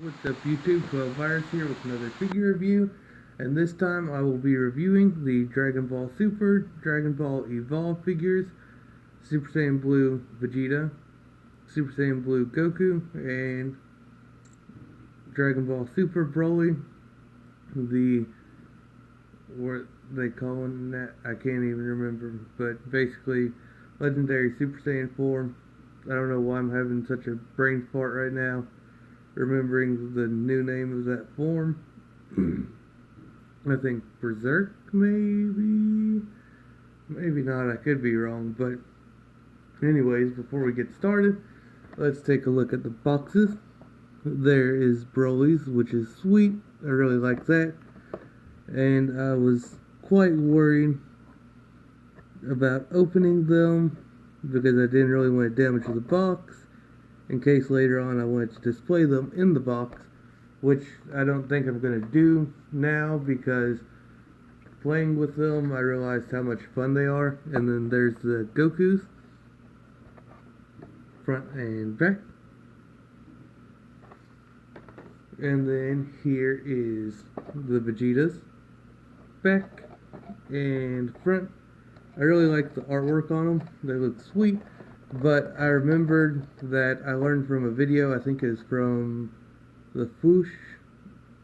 What's up YouTube, 12 Virus here with another figure review, and this time I will be reviewing the Dragon Ball Super, Dragon Ball Evolve figures, Super Saiyan Blue Vegeta, Super Saiyan Blue Goku, and Dragon Ball Super Broly, what they call that, I can't even remember, but basically Legendary Super Saiyan form. I don't know why I'm having such a brain fart right now remembering the new name of that form. I think Berserk, maybe not, I could be wrong, but anyways, before we get started, let's take a look at the boxes. There is Broly's, which is sweet, I really like that, and I was quite worried about opening them because I didn't really want to damage the box in case later on I wanted to display them in the box, which I don't think I'm going to do now because playing with them I realized how much fun they are. And then there's the Gokus, front and back. And then here is the Vegetas, back and front. I really like the artwork on them, they look sweet. But I remembered that I learned from a video, I think it's from the Foosh,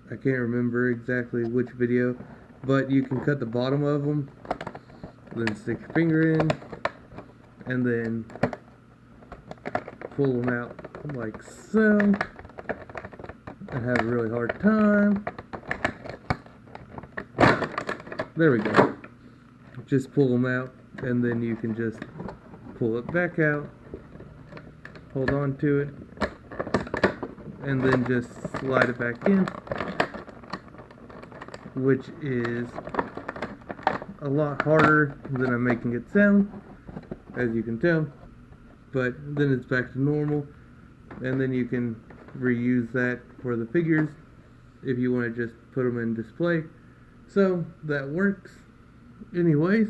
I can't remember exactly which video, but you can cut the bottom of them, then stick your finger in, and then pull them out like so. I have a really hard time. There we go. Just pull them out, and then you can just pull it back out, hold on to it, and then just slide it back in, which is a lot harder than I'm making it sound, as you can tell, but then it's back to normal, and then you can reuse that for the figures if you want to just put them in display. So that works. Anyways,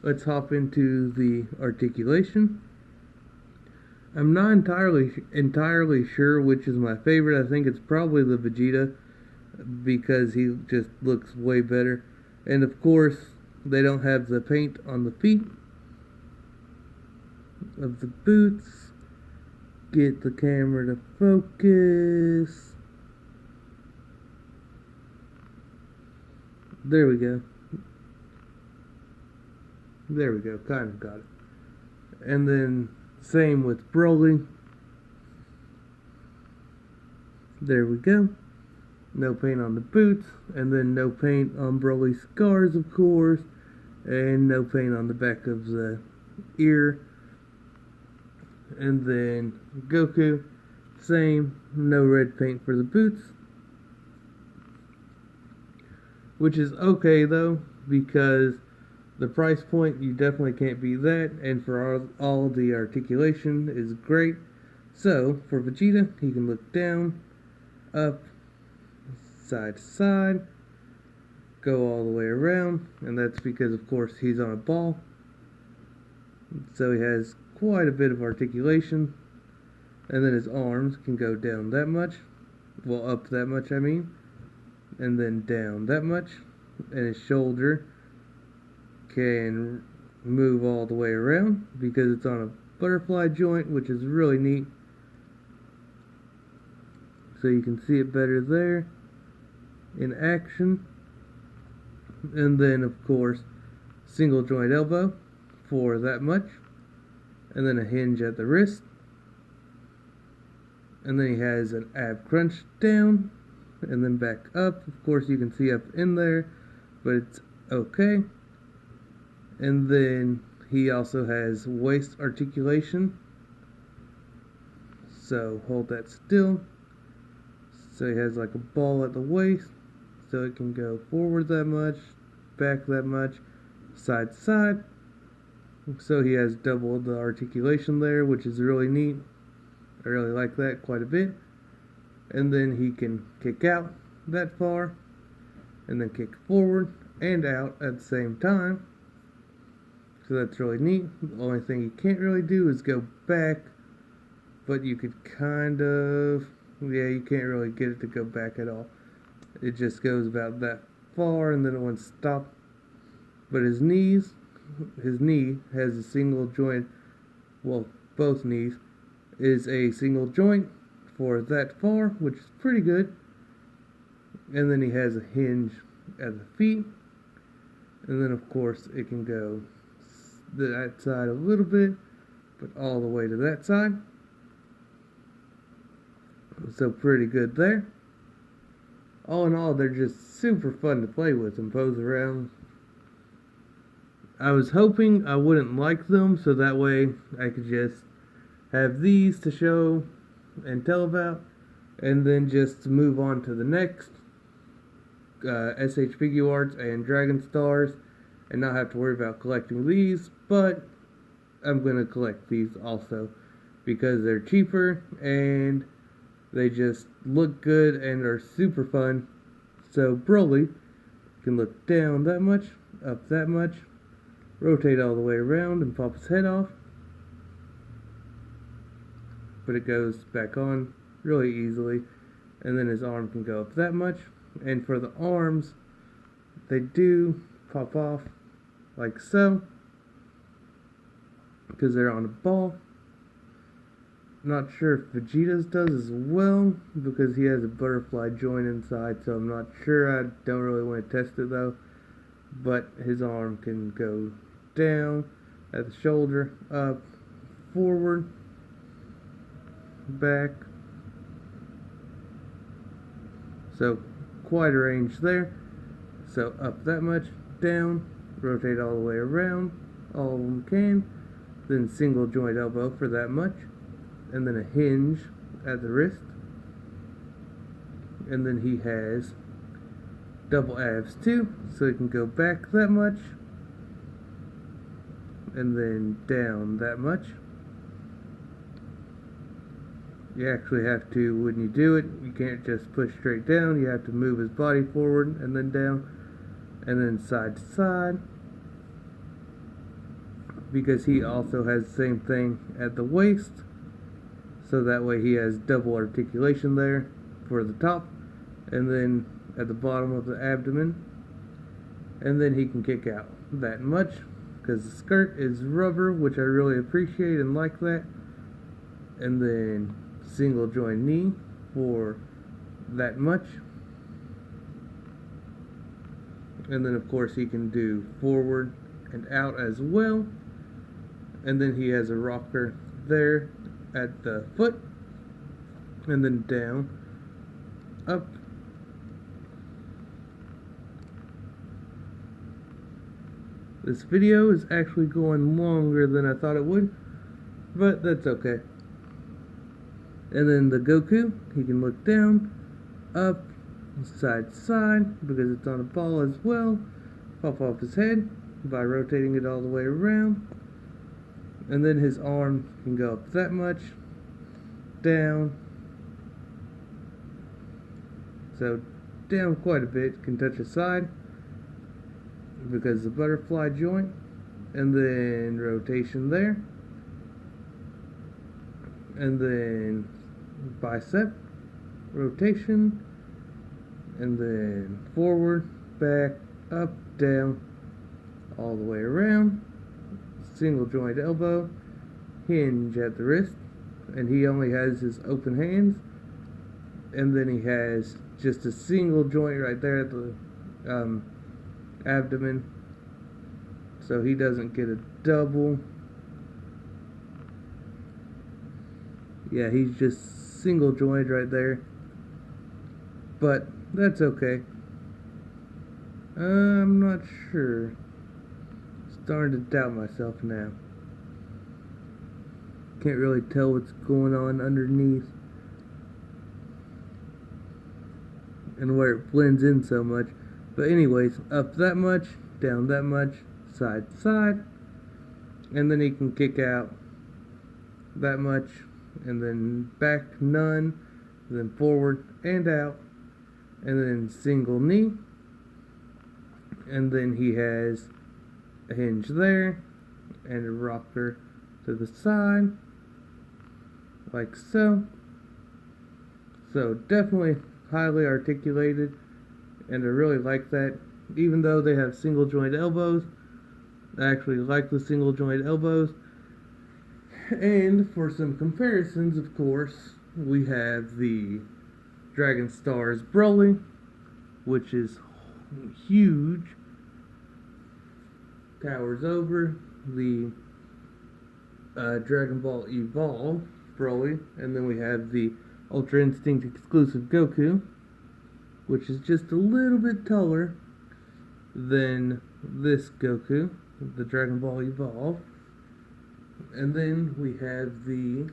let's hop into the articulation. I'm not entirely sure which is my favorite. I think it's probably the Vegeta because he just looks way better. And of course, they don't have the paint on the feet of the boots. Get the camera to focus. There we go. There we go, kind of got it. And then same with Broly. There we go. No paint on the boots, and then no paint on Broly's scars, of course, and no paint on the back of the ear. And then Goku, same, no red paint for the boots. Which is okay though, because the price point, you definitely can't beat that, and for all the articulation is great. So, for Vegeta, he can look down, up, side to side, go all the way around, and that's because, of course, he's on a ball. So he has quite a bit of articulation, and then his arms can go down that much, well, up that much, I mean, and then down that much, and his shoulder can move all the way around because it's on a butterfly joint, which is really neat. So you can see it better there in action. And then of course single joint elbow for that much, and then a hinge at the wrist, and then he has an ab crunch down and then back up. Of course you can see up in there, but it's okay. And then he also has waist articulation. So hold that still. So he has like a ball at the waist. So it can go forward that much, back that much, side to side. So he has double the articulation there, which is really neat. I really like that quite a bit. And then he can kick out that far, and then kick forward and out at the same time. So that's really neat. The only thing you can't really do is go back, but you could kind of Yeah, you can't really get it to go back at all. It just goes about that far and then it won't stop. But his knee has a single joint. Well, both knees is a single joint for that far, which is pretty good. And then he has a hinge at the feet. And then, of course, it can go that side a little bit, but all the way to that side. So pretty good there. All in all, they're just super fun to play with and pose around. I was hoping I wouldn't like them, so that way I could just have these to show and tell about, and then just move on to the next SH Figure Arts and Dragon Stars, and not have to worry about collecting these. But I'm gonna collect these also because they're cheaper and they just look good and are super fun. So Broly can look down that much, up that much, rotate all the way around and pop his head off. But it goes back on really easily. And then his arm can go up that much. And for the arms, they do pop off like so, because they're on a ball. Not sure if Vegeta's does as well, because he has a butterfly joint inside, so I'm not sure. I don't really want to test it though. But his arm can go down at the shoulder, up, forward, back. So quite a range there. So up that much, down, rotate all the way around, all of them can. Then single joint elbow for that much. And then a hinge at the wrist. And then he has double abs too, so he can go back that much. And then down that much. You actually have to, when you do it, you can't just push straight down. You have to move his body forward and then down. And then side to side. Because he also has the same thing at the waist. So that way he has double articulation there for the top. And then at the bottom of the abdomen. And then he can kick out that much. Because the skirt is rubber, which I really appreciate and like that. And then single joint knee for that much. And then of course he can do forward and out as well. And then he has a rocker there at the foot. And then down, up. This video is actually going longer than I thought it would, but that's okay. And then the Goku, he can look down, up, side to side, because it's on a ball as well. Pop off his head by rotating it all the way around. And then his arm can go up that much, down. So down quite a bit, can touch his side, because the butterfly joint. And then rotation there. And then bicep rotation, and then forward, back, up, down, all the way around. Single joint elbow, hinge at the wrist, and he only has his open hands. And then he has just a single joint right there at the abdomen, so he doesn't get a double. Yeah, he's just single jointed right there. But that's okay. I'm not sure. Starting to doubt myself now. Can't really tell what's going on underneath. And where it blends in so much. But anyways, up that much, down that much, side to side. And then he can kick out that much. And then back none, then forward and out, and then single knee, and then he has a hinge there, and a rocker to the side, like so. So definitely highly articulated, and I really like that. Even though they have single joint elbows, I actually like the single joint elbows. And for some comparisons, of course, we have the Dragon Stars Broly, which is huge, towers over the Dragon Ball Evolve Broly, and then we have the Ultra Instinct exclusive Goku, which is just a little bit taller than this Goku, the Dragon Ball Evolve. And then we have the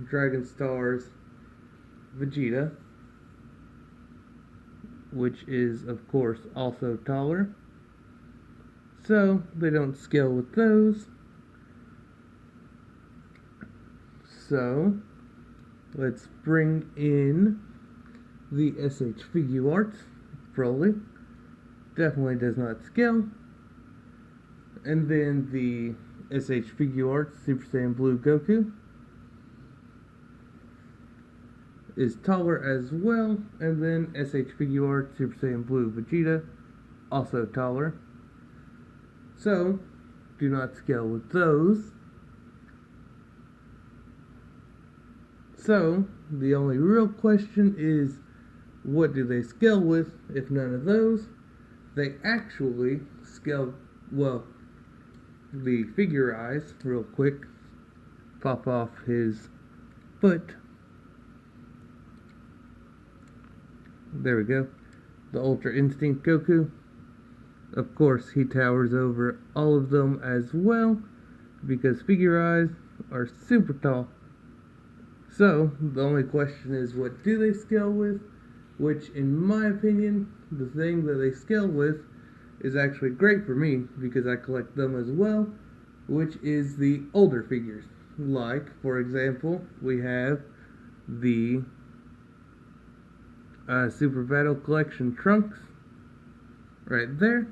Dragon Stars Vegeta, which is, of course, also taller. So, they don't scale with those. So, let's bring in the SH Figuarts Broly. Definitely does not scale. And then the SH Figuarts Super Saiyan Blue Goku is taller as well. And then SH Figuarts Super Saiyan Blue Vegeta, also taller. So, do not scale with those. So, the only real question is, what do they scale with if none of those? They actually scale, well, the figure eyes, real quick, pop off his foot. There we go. The Ultra Instinct Goku. Of course, he towers over all of them as well, because figure eyes are super tall. So, the only question is, what do they scale with? Which, in my opinion, the thing that they scale with is actually great for me, because I collect them as well, which is the older figures. Like, for example, we have the Super Battle Collection Trunks, right there.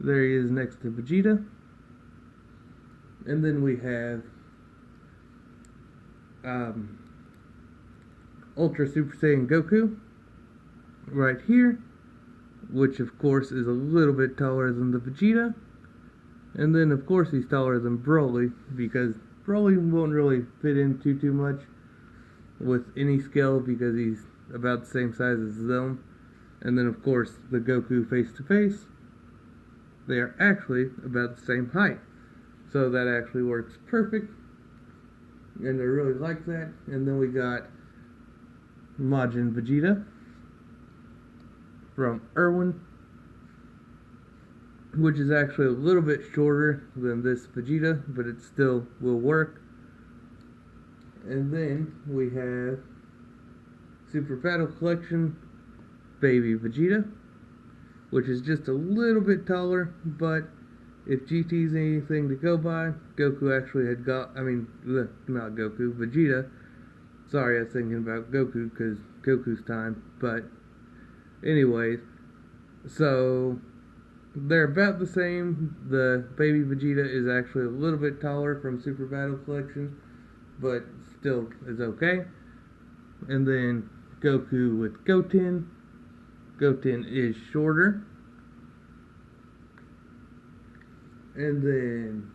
There he is next to Vegeta. And then we have Ultra Super Saiyan Goku right here, which of course is a little bit taller than the Vegeta. And then of course he's taller than Broly, because Broly won't really fit in too much with any scale, because he's about the same size as them. And then of course the Goku face to face, they are actually about the same height. So that actually works perfect, and I really like that. And then we got Majin Vegeta from Irwin, which is actually a little bit shorter than this Vegeta, but it still will work. And then we have Super Battle Collection Baby Vegeta, which is just a little bit taller, but if GT's anything to go by, Goku actually had got, not Goku, Vegeta. Sorry, I was thinking about Goku, because Goku's time, but anyways, so they're about the same. The baby Vegeta is actually a little bit taller from Super Battle Collection, but still is okay. And then Goku with Goten. Goten is shorter. And then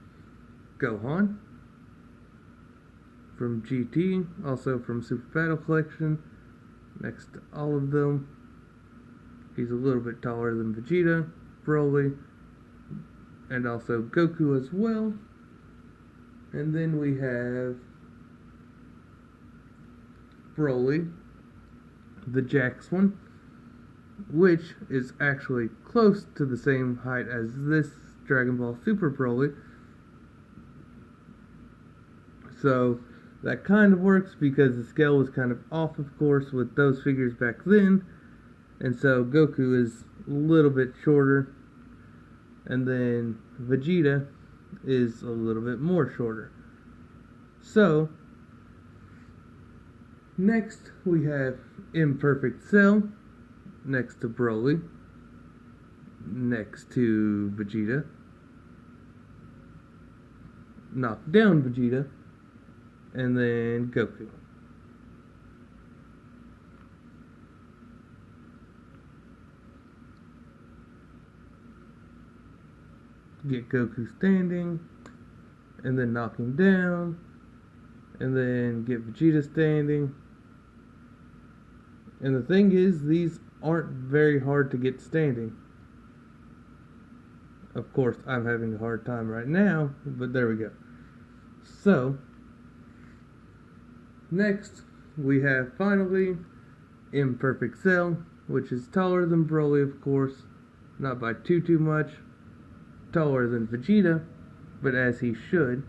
Gohan from GT, also from Super Battle Collection, next to all of them. He's a little bit taller than Vegeta, Broly, and also Goku as well. And then we have Broly, the Jax one, which is actually close to the same height as this Dragon Ball Super Broly. So that kind of works, because the scale was kind of off, of course, with those figures back then. And so Goku is a little bit shorter, and then Vegeta is a little bit more shorter. So next we have Imperfect Cell next to Broly, next to Vegeta, Knockdown Vegeta, and then Goku. get Goku standing, and then knock him down, and then get Vegeta standing. And the thing is, these aren't very hard to get standing. Of course, I'm having a hard time right now, but there we go. So, next, we have finally Imperfect Cell, which is taller than Broly, of course, not by too much. Taller than Vegeta, but as he should.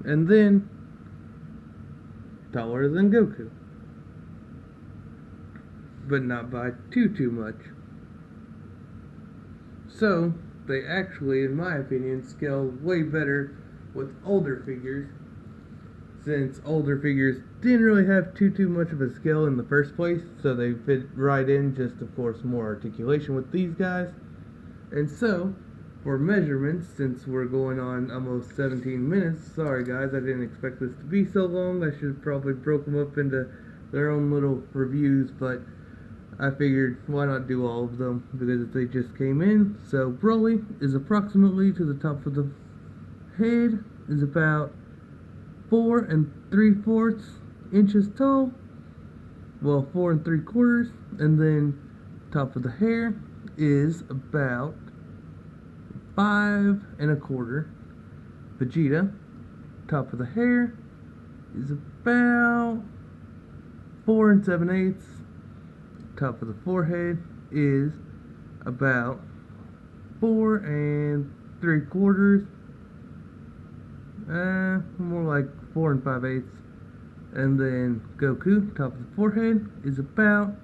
And then, taller than Goku, but not by too much. So, they actually, in my opinion, scale way better with older figures, since older figures didn't really have too much of a scale in the first place, so they fit right in, just of course more articulation with these guys. And so, for measurements, since we're going on almost 17 minutes, sorry guys, I didn't expect this to be so long. I should have probably broke them up into their own little reviews, but I figured why not do all of them, because they just came in. So Broly is approximately to the top of the head, is about 4 3/4 inches tall, well 4 3/4, and then top of the hair is about 5 1/4. Vegeta, top of the hair is about 4 7/8. Top of the forehead is about 4 3/4. More like 4 5/8. And then Goku, top of the forehead is about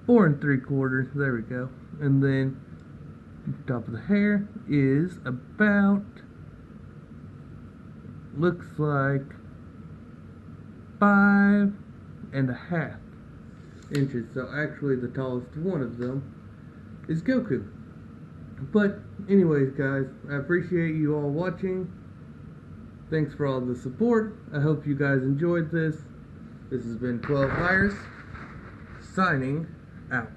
4 3/4. There we go. And then top of the hair is about, looks like 5 1/2 inches. So actually the tallest one of them is Goku. But anyways guys, I appreciate you all watching. Thanks for all the support. I hope you guys enjoyed this. This has been 12 Virus, signing out.